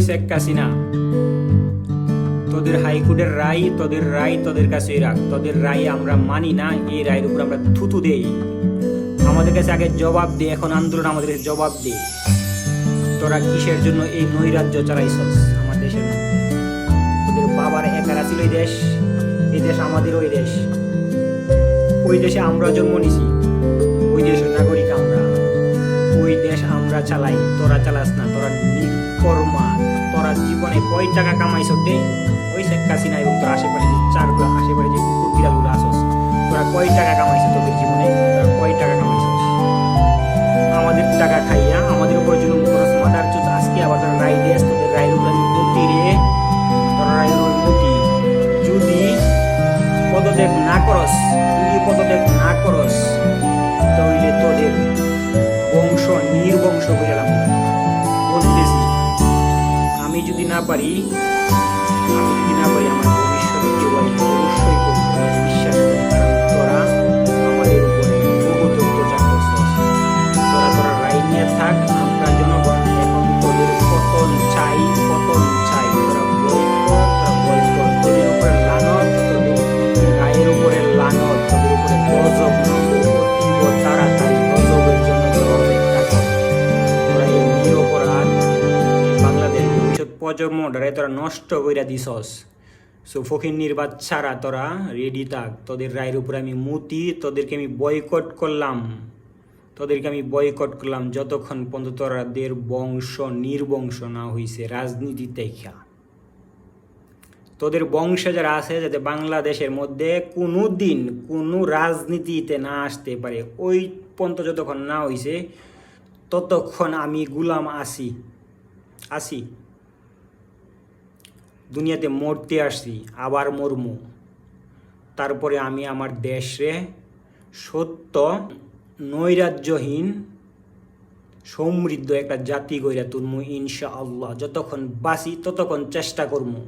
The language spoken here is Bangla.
শেখ হাসিনা, তোদের হাইকোর্টের রায় তোদের কাছেই রাখ। তোদের রায় আমরা মানি না, এই রায়ের উপর আমরা থুতু দেই। আমাদের কাছে আগে জবাব দে, এখন আন্দোলন আমাদের কাছে জবাব দে। তোরা কিসের জন্য এই নৈরাজ্য চালাইছস আমার দেশের মধ্যে? তোদের বাবার একার ছিল এই দেশ, এই দেশ আমাদের ওই দেশ। ওই দেশে আমরা জন্ম নিছি, ওই দেশের নাগরিক আমরা, ওই দেশ আমরা চালাই, তোরা চালাস না। তোরা নিকর্মা, তোরা জীবনে কয় টাকা কামাইছ দে? ওই শেখ হাসিনা এবং তোর আশেপাশে যে চারগুলো, আশেপাশে যে কুকুর বিড়ালগুলো আসস, তোরা কয় টাকা কামাইছ তোদের জীবনে? তোরা কয় টাকা কামাইছ? আমাদের টাকা খাইয়া আমাদের উপরে জুলুম করস, মাদার চোদ। আজকে আবার তোরা রায় দেশ, তোদের রায়ের উপরে আমি মুক্তি রে, তোরা রায়ের উপরে মুক্তি। যদি পদত্যাগ না করস, তাহলে তোদের বংশ নির্বংশ করে গেলাম বলতেছি। আমি যদি না পারি আমার ভবিষ্যতে কেউ অবশ্যই করবো, বিশ্বাস করি। কারণ তোরা আমাদের উপরে বহুত অত্যাচার করছিস। তোরা রায় নিয়ে থাক, আমরা জনগণ এখন তোদের পতন চাই। তোরা বয়কট, তোদের উপরে লানত, তোদের রায়ের উপরে লানত, তোদের উপরে গজব অতীব তাড়াতাড়ি গজবের জন্য তোরা অপেক্ষা কর। তোরা এই নিরপরাধ বাংলাদেশ ভবিষ্যৎ প্রজন্মটারে তোরা নষ্ট কইরা দিছস। সো ফকিন্নির বাচ্চারা, তোরা রেডি থাক। তোদের রায়ের উপরে আমি মুতি, তোদেরকে আমি বয়কট করলাম যতক্ষণ পর্যন্ত তোরাদের বংশ নির্বংশ না হইছে রাজনীতি দেখা। তোদের বংশে যারা আছে, যাতে বাংলাদেশের মধ্যে কোনো দিন কোনো রাজনীতিতে না আসতে পারে, ওই পর্যন্ত যতক্ষণ না হইছে ততক্ষণ আমি গুলাম আসি। দুনিয়াতে মরতে আসছি, আবার মরমু। তারপরে আমি আমার দেশে সত্য নৈরাজ্যহীন সমৃদ্ধ একটা জাতি গইরা তুলমু ইনশাআল্লাহ। যতক্ষণ বাঁচি ততক্ষণ চেষ্টা করমু।